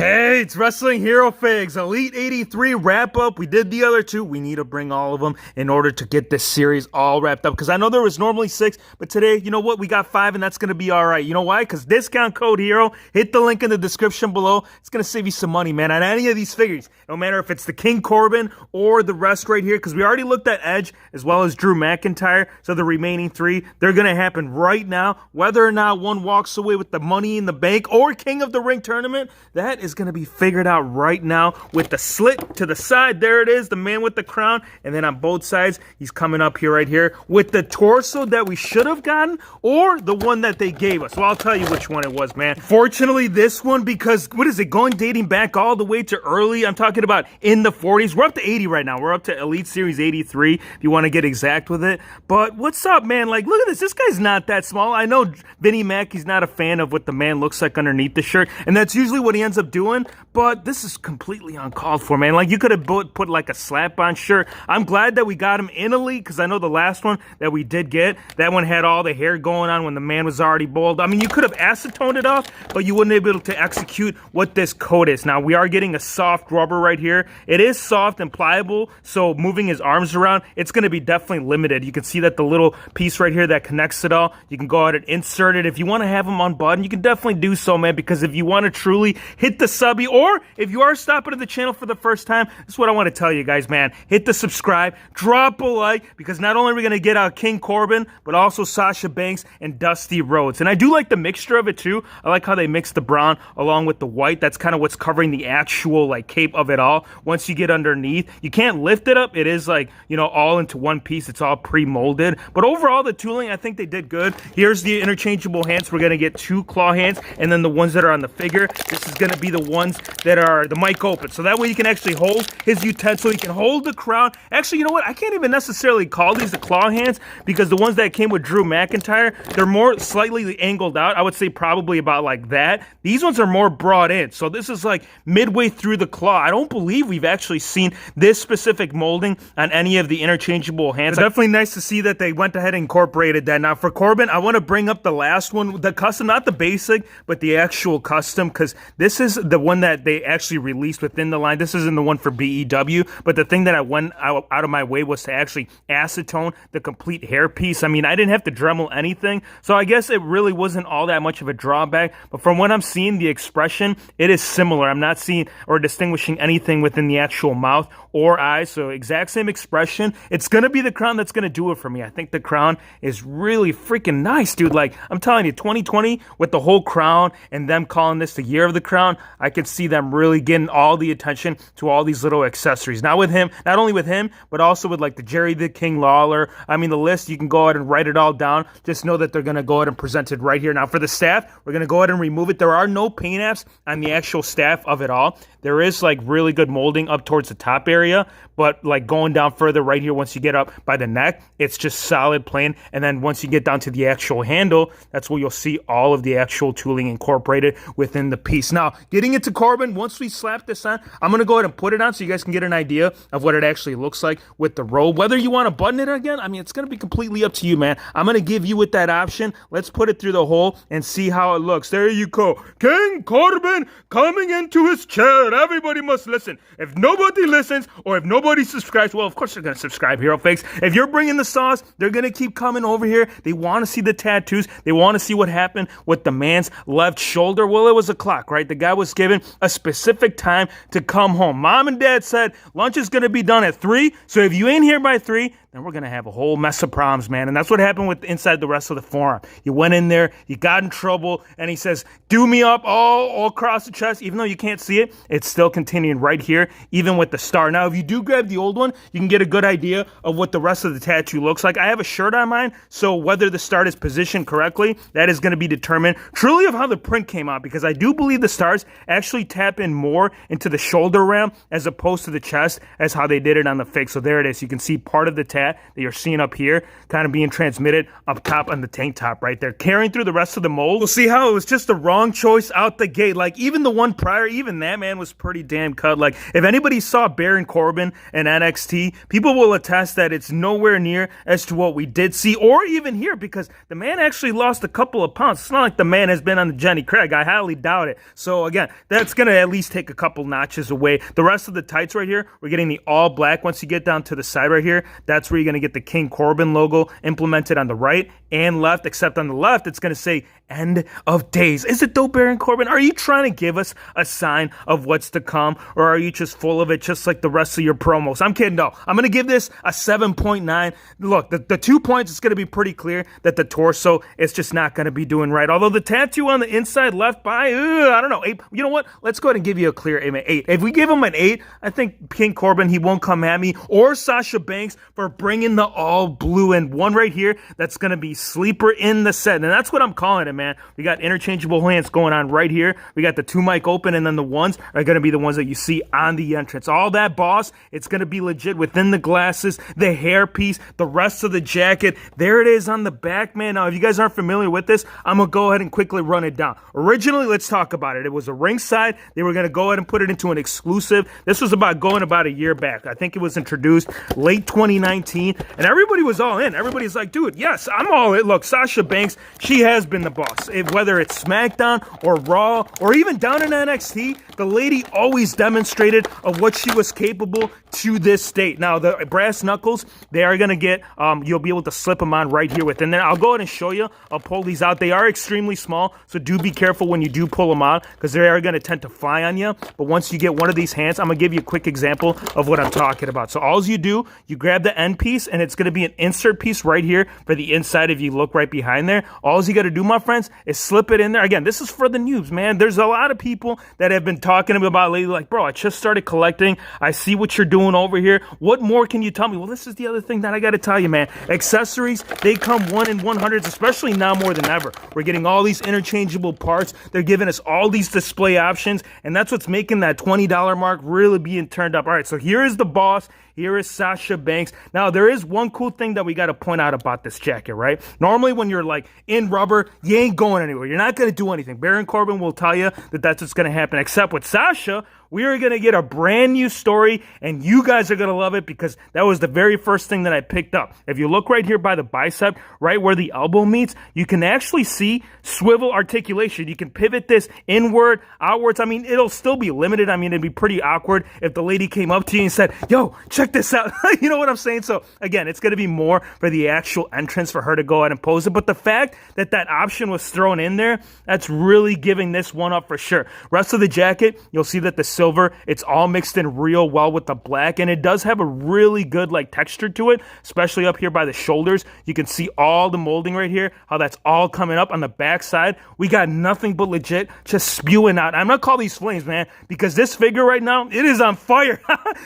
Hey, it's Wrestling Hero Figs, Elite 83 wrap-up. We did the other two. We need to bring all of them in order to get this series all wrapped up. Because I know there was normally 6, but today, you know what? We got 5, and that's going to be all right. You know why? Because discount code HERO. Hit the link in the description below. It's going to save you some money, man, on any of these figures. No matter if it's the King Corbin or the rest right here. Because we already looked at Edge as well as Drew McIntyre. So the remaining 3, they're going to happen right now. Whether or not one walks away with the Money in the Bank or King of the Ring tournament, that is going to be figured out right now with the slit to the side. There it is, the man with the crown. And then on both sides, he's coming up here right here with the torso that we should have gotten or the one that they gave us. Well, I'll tell you which one it was, man. Fortunately, this one, because what is it, dating back all the way to early, I'm talking about in the 40s. We're up to 80 right now. We're up to Elite Series 83 if you want to get exact with it. But what's up, man? Like, look at this. This guy's not that small. I know Vinnie Mac, he's not a fan of what the man looks like underneath the shirt, and that's usually what he ends up doing. But this is completely uncalled for, man. Like, you could have put like a slap-on shirt. I'm glad that we got him in Elite, because I know the last one that we did get, that one had all the hair going on when the man was already bald. I mean, you could have acetoned it off, but you wouldn't be able to execute what this coat is. Now, we are getting a soft rubber right here. It is soft and pliable, so moving his arms around, it's going to be definitely limited. You can see that the little piece right here that connects it all, you can go ahead and insert it. If you want to have him unbuttoned, you can definitely do so, man, because if you want to truly hit the subby, or if you are stopping at the channel for the first time, this is what I want to tell you guys, man. Hit the subscribe, drop a like, because not only are we going to get out King Corbin, but also Sasha Banks and Dusty Rhodes. And I do like the mixture of it too. I like how they mix the brown along with the white. That's kind of what's covering the actual like cape of it all. Once you get underneath, you can't lift it up. It is like, you know, all into one piece. It's all pre-molded. But overall, the tooling, I think they did good. Here's the interchangeable hands. We're going to get 2 claw hands, and then the ones that are on the figure, this is going to be the ones that are the mic open. So that way you can actually hold his utensil. You can hold the crown. Actually, you know what? I can't even necessarily call these the claw hands, because the ones that came with Drew McIntyre, they're more slightly angled out. I would say probably about like that. These ones are more brought in. So this is like midway through the claw. I don't believe we've actually seen this specific molding on any of the interchangeable hands. It's definitely nice to see that they went ahead and incorporated that. Now for Corbin, I want to bring up the last one, the custom, not the basic, but the actual custom, because this is the one that they actually released within the line. This isn't the one for BEW, but the thing that I went out of my way was to actually acetone the complete hair piece. I mean, I didn't have to Dremel anything, so I guess it really wasn't all that much of a drawback, but from what I'm seeing, the expression, it is similar. I'm not seeing or distinguishing anything within the actual mouth or eyes, so exact same expression. It's gonna be the crown that's gonna do it for me. I think the crown is really freaking nice, dude. Like, I'm telling you, 2020 with the whole crown and them calling this the year of the crown, I could see them really getting all the attention to all these little accessories. Not only with him, but also with like the Jerry the King Lawler. I mean, the list, you can go ahead and write it all down. Just know that they're gonna go ahead and present it right here. Now for the staff, we're gonna go ahead and remove it. There are no paint apps on the actual staff of it all. There is like really good molding up towards the top area, but like going down further right here, once you get up by the neck, it's just solid plain. And then once you get down to the actual handle, that's where you'll see all of the actual tooling incorporated within the piece. Now, getting into Corbin, once we slap this on, I'm going to go ahead and put it on so you guys can get an idea of what it actually looks like with the robe. Whether you want to button it again, I mean, it's going to be completely up to you, man. I'm going to give you with that option. Let's put it through the hole and see how it looks. There you go. King Corbin coming into his chair. Everybody must listen. If nobody listens or if nobody subscribes, well, of course they're going to subscribe, Hero Fakes. If you're bringing the sauce, they're going to keep coming over here. They want to see the tattoos. They want to see what happened with the man's left shoulder. Well, it was a clock, right? The guy was given a specific time to come home. Mom and dad said lunch is going to be done at 3. So if you ain't here by 3, then we're going to have a whole mess of problems, man. And that's what happened with inside the rest of the forearm. You went in there, you got in trouble, and he says, do me up all across the chest. Even though you can't see it, it's still continuing right here, even with the star. Now, if you do grab the old one, you can get a good idea of what the rest of the tattoo looks like. I have a shirt on mine, so whether the star is positioned correctly, that is going to be determined truly of how the print came out, because I do believe the stars actually tap in more into the shoulder ram as opposed to the chest as how they did it on the fake. So there it is. You can see part of the tattoo fat that you're seeing up here kind of being transmitted up top on the tank top right there, carrying through the rest of the mold. We'll see how it was just the wrong choice out the gate. Like, even the one prior, even that, man, was pretty damn cut. Like, if anybody saw Baron Corbin in NXT, people will attest that it's nowhere near as to what we did see, or even here, because the man actually lost a couple of pounds. It's not like the man has been on the Jenny Craig. I highly doubt it. So again, that's going to at least take a couple notches away. The rest of the tights right here, we're getting the all black. Once you get down to the side right here, that's where you're going to get the King Corbin logo implemented on the right and left, except on the left, it's going to say end of days. Is it though, Baron Corbin? Are you trying to give us a sign of what's to come, or are you just full of it just like the rest of your promos? I'm kidding. No, I'm going to give this a 7.9. Look, the 2 points, it's going to be pretty clear that the torso is just not going to be doing right. Although the tattoo on the inside left by, I don't know, 8. You know what? Let's go ahead and give you a clear 8. If we give him an 8, I think King Corbin, he won't come at me, or Sasha Banks for bringing the all blue in. One right here that's going to be sleeper in the set, and that's what I'm calling it, man. We got interchangeable hands going on right here. We got the 2 mic open, and then the ones are going to be the ones that you see on the entrance. All that, boss, it's going to be legit within the glasses, the hairpiece, the rest of the jacket. There it is on the back, man. Now, if you guys aren't familiar with this, I'm going to go ahead and quickly run it down. Originally, let's talk about it. It was a ringside. They were going to go ahead and put it into an exclusive. This was about a year back. I think it was introduced late 2019, and everybody was all in. Everybody's like, dude, yes, I'm all in. Look, Sasha Banks, she has been the boss. Whether it's SmackDown or Raw or even down in NXT, the lady always demonstrated of what she was capable to this state. Now, the brass knuckles, they are going to get, you'll be able to slip them on right here within there. I'll go ahead and show you. I'll pull these out. They are extremely small, so do be careful when you do pull them out, because they are going to tend to fly on you. But once you get one of these hands, I'm going to give you a quick example of what I'm talking about. So all you do, you grab the end piece, and it's going to be an insert piece right here for the inside if you look right behind there. All you got to do, my friends, is slip it in there. Again, this is for the noobs, man. There's a lot of people that have been talking about lately, like, bro, I just started collecting. I see what you're doing over here. What more can you tell me? Well, this is the other thing that I got to tell you, man. Accessories, they come 1 in 100s, especially now more than ever. We're getting all these interchangeable parts. They're giving us all these display options, and that's what's making that $20 mark really being turned up. All right, so here is the boss. Here is Sasha Banks. Now, there is one cool thing that we got to point out about this jacket, right? Normally, when you're like in rubber, you ain't going anywhere. You're not going to do anything. Baron Corbin will tell you that that's what's going to happen. Except with Sasha, we are going to get a brand new story, and you guys are going to love it, because that was the very first thing that I picked up. If you look right here by the bicep, right where the elbow meets, you can actually see swivel articulation. You can pivot this inward, outwards. I mean, it'll still be limited. I mean, it'd be pretty awkward if the lady came up to you and said, yo, check this out. You know what I'm saying? So again, it's going to be more for the actual entrance for her to go ahead and pose it. But the fact that that option was thrown in there, that's really giving this one up for sure. Rest of the jacket, you'll see that the silver, it's all mixed in real well with the black, and it does have a really good like texture to it, especially up here by the shoulders. You can see all the molding right here, how that's all coming up on the back side. We got nothing but legit just spewing out. I'm gonna call these flames, man, because this figure right now, it is on fire.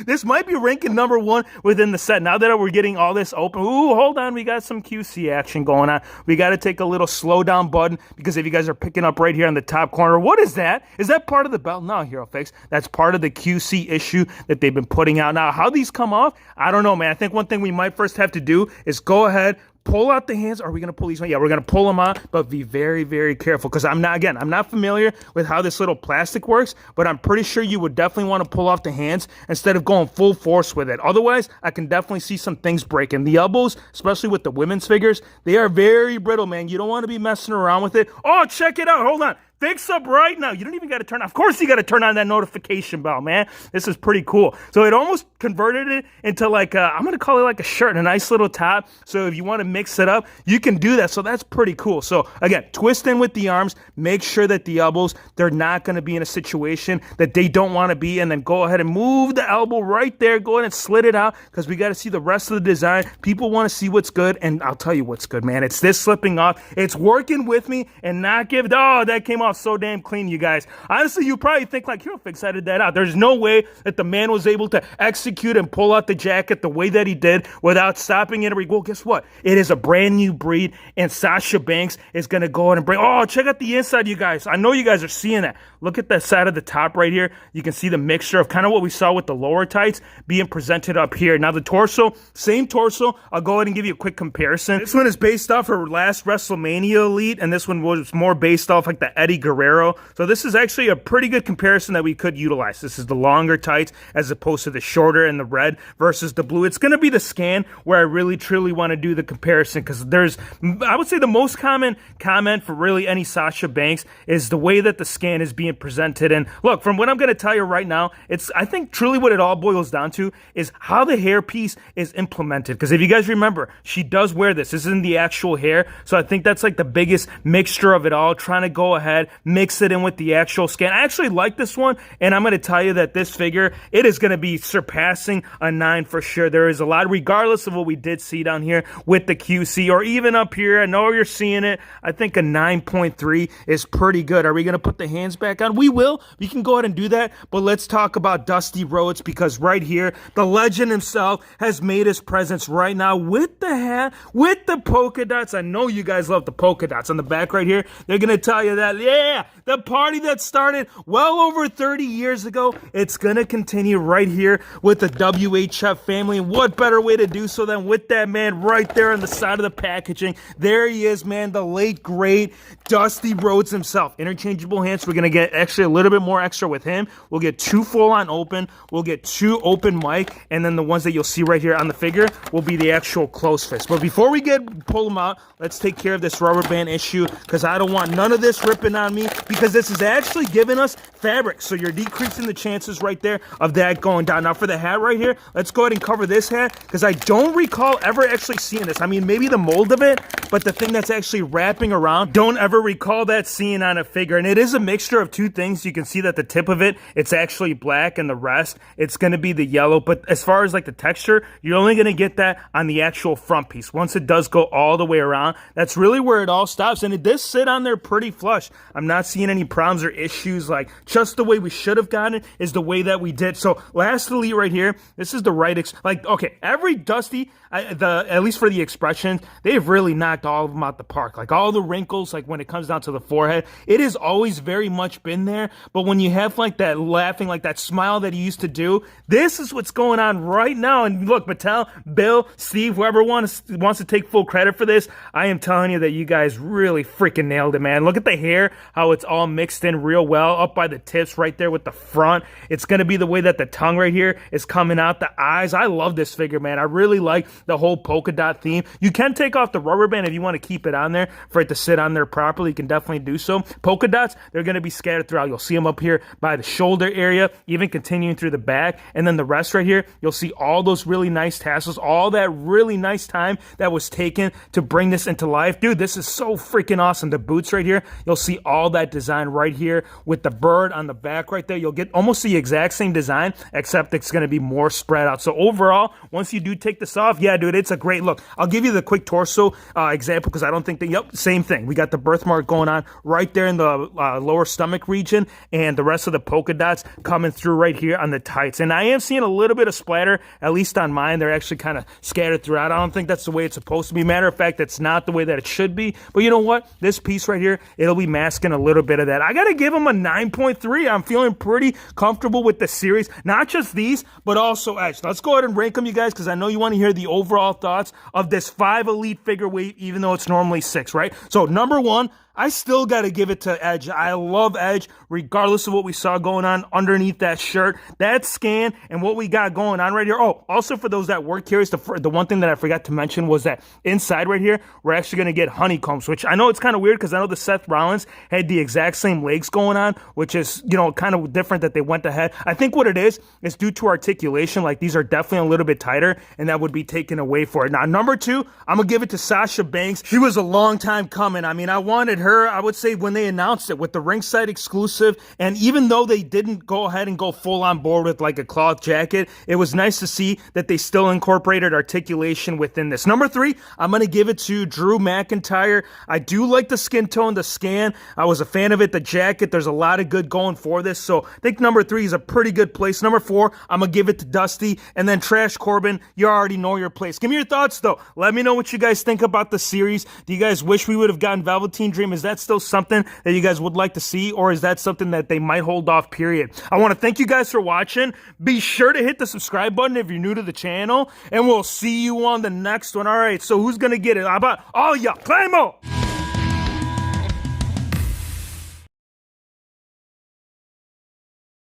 This might be ranking number 1 within the set. Now that we're getting all this open, ooh, hold on, we got some QC action going on. We got to take a little slow down button, because if you guys are picking up right here on the top corner, what is that? Is that part of the belt? No, Hero Fix. That's part of the QC issue that they've been putting out. Now, how these come off, I don't know, man. I think one thing we might first have to do is go ahead, pull out the hands. Are we going to pull these on? Yeah, we're going to pull them out, but be very, very careful, because I'm not familiar with how this little plastic works, but I'm pretty sure you would definitely want to pull off the hands instead of going full force with it. Otherwise, I can definitely see some things breaking. The elbows, especially with the women's figures, they are very brittle, man. You don't want to be messing around with it. Oh, check it out. Hold on. Fix up right now. You don't even got to turn on. Of course, you got to turn on that notification bell, man. This is pretty cool. So it almost converted it into like I'm going to call it like a shirt and a nice little top. So if you want to mix it up, you can do that. So that's pretty cool. So again, twist in with the arms. Make sure that the elbows, they're not going to be in a situation that they don't want to be. And then go ahead and move the elbow right there. Go ahead and slit it out, because we got to see the rest of the design. People want to see what's good. And I'll tell you what's good, man. It's this slipping off. It's working with me and not give. Oh, that came off off so damn clean, you guys. Honestly, you probably think like, Hero Figs edited that out. There's no way that the man was able to execute and pull out the jacket the way that he did without stopping it. Well, guess what? It is a brand new breed, and Sasha Banks is going to go ahead and bring... Oh, check out the inside, you guys. I know you guys are seeing that. Look at the side of the top right here. You can see the mixture of kind of what we saw with the lower tights being presented up here. Now the torso, same torso. I'll go ahead and give you a quick comparison. This one is based off her last WrestleMania Elite, and this one was more based off like the Eddie Guerrero. So this is actually a pretty good comparison that we could utilize. This is the longer tights as opposed to the shorter and the red versus the blue. It's going to be the scan where I really truly want to do the comparison, because there's, I would say the most common comment for really any Sasha Banks is the way that the scan is being presented. And look, from what I'm going to tell you right now, it's, I think truly what it all boils down to is how the hair piece is implemented. Because if you guys remember, she does wear this. This isn't the actual hair. So I think that's like the biggest mixture of it all, trying to go ahead, mix it in with the actual scan. I actually like this one, and I'm going to tell you that this figure, it is going to be surpassing a 9 for sure. There is a lot, regardless of what we did see down here with the QC, or even up here. I know you're seeing it. I think a 9.3 is pretty good. Are we going to put the hands back on? We will. We can go ahead and do that, but let's talk about Dusty Rhodes, because right here, the legend himself has made his presence right now with the hat, with the polka dots. I know you guys love the polka dots on the back right here. They're going to tell you that, yeah, the party that started well over 30 years ago, it's going to continue right here with the WHF family. And what better way to do so than with that man right there on the side of the packaging. There he is, man, the late, great Dusty Rhodes himself. Interchangeable hands. We're going to get actually a little bit more extra with him. We'll get 2 full-on open. We'll get 2 open mic. And then the ones that you'll see right here on the figure will be the actual close fist. But before we pull them out, let's take care of this rubber band issue, because I don't want none of this ripping on me, because this is actually giving us fabric. So you're decreasing the chances right there of that going down. Now for the hat right here, let's go ahead and cover this hat, because I don't recall ever actually seeing this. I mean, maybe the mold of it, but the thing that's actually wrapping around, don't ever recall that seeing on a figure. And it is a mixture of 2 things. You can see that the tip of it, it's actually black, and the rest, it's going to be the yellow. But as far as like the texture, you're only going to get that on the actual front piece. Once it does go all the way around, that's really where it all stops. And it does sit on there pretty flush. I'm not seeing any problems or issues. Like, just the way we should have gotten it is the way that we did. So last Elite right here, this is the right, okay, every Dusty, at least for the expressions, they've really knocked all of them out the park. Like all the wrinkles, like when it comes down to the forehead, it has always very much been there. But when you have like that laughing, like that smile that he used to do, this is what's going on right now. And look, Mattel, Bill, Steve, whoever wants to take full credit for this, I am telling you that you guys really freaking nailed it, man. Look at the hair, how it's all mixed in real well, up by the tips right there with the front. It's going to be the way that the tongue right here is coming out, the eyes. I love this figure, man. I really like the whole polka dot theme. You can take off the rubber band if you want to keep it on there for it to sit on there properly. You can definitely do so. Polka dots, they're going to be scattered throughout. You'll see them up here by the shoulder area, even continuing through the back. And then the rest right here, you'll see all those really nice tassels, all that really nice time that was taken to bring this into life. Dude, this is so freaking awesome. The boots right here, you'll see all that design right here with the bird on the back right there. You'll get almost the exact same design, except it's going to be more spread out. So overall, once you do take this off, yeah, dude, it's a great look. I'll give you the quick torso example, because I don't think that, yep, same thing. We got the birthmark going on right there in the lower stomach region, and the rest of the polka dots coming through right here on the tights. And I am seeing a little bit of splatter, at least on mine. They're actually kind of scattered throughout. I don't think that's the way it's supposed to be. Matter of fact, that's not the way that it should be. But you know what? This piece right here, it'll be masking a little bit of that. I got to give them a 9.3. I'm feeling pretty comfortable with the series. Not just these, but also Edge. Let's go ahead and rank them, you guys, because I know you want to hear the overall thoughts of this 5 Elite figure weight, even though it's normally 6, right? So number 1, I still got to give it to Edge. I love Edge, regardless of what we saw going on underneath that shirt, that scan, and what we got going on right here. Oh, also for those that were curious, the one thing that I forgot to mention was that inside right here, we're actually going to get honeycombs, which I know it's kind of weird, because I know the Seth Rollins had the exact same legs going on, which is, you know, kind of different that they went ahead. I think what it is due to articulation. Like, these are definitely a little bit tighter, and that would be taken away for it. Now, number 2, I'm going to give it to Sasha Banks. She was a long time coming. I mean, I wanted her her, I would say when they announced it with the ringside exclusive, and even though they didn't go ahead and go full on board with like a cloth jacket, it was nice to see that they still incorporated articulation within this. Number 3, I'm going to give it to Drew McIntyre. I do like the skin tone, the scan. I was a fan of it, the jacket. There's a lot of good going for this. So I think number 3 is a pretty good place. Number 4, I'm going to give it to Dusty. And then Trash Corbin, you already know your place. Give me your thoughts though. Let me know what you guys think about the series. Do you guys wish we would have gotten Velveteen Dream? Is that still something that you guys would like to see, or is that something that they might hold off, period? I want to thank you guys for watching. Be sure to hit the subscribe button if you're new to the channel, and we'll see you on the next one. All right, so who's going to get it? How about all y'all? Claimo!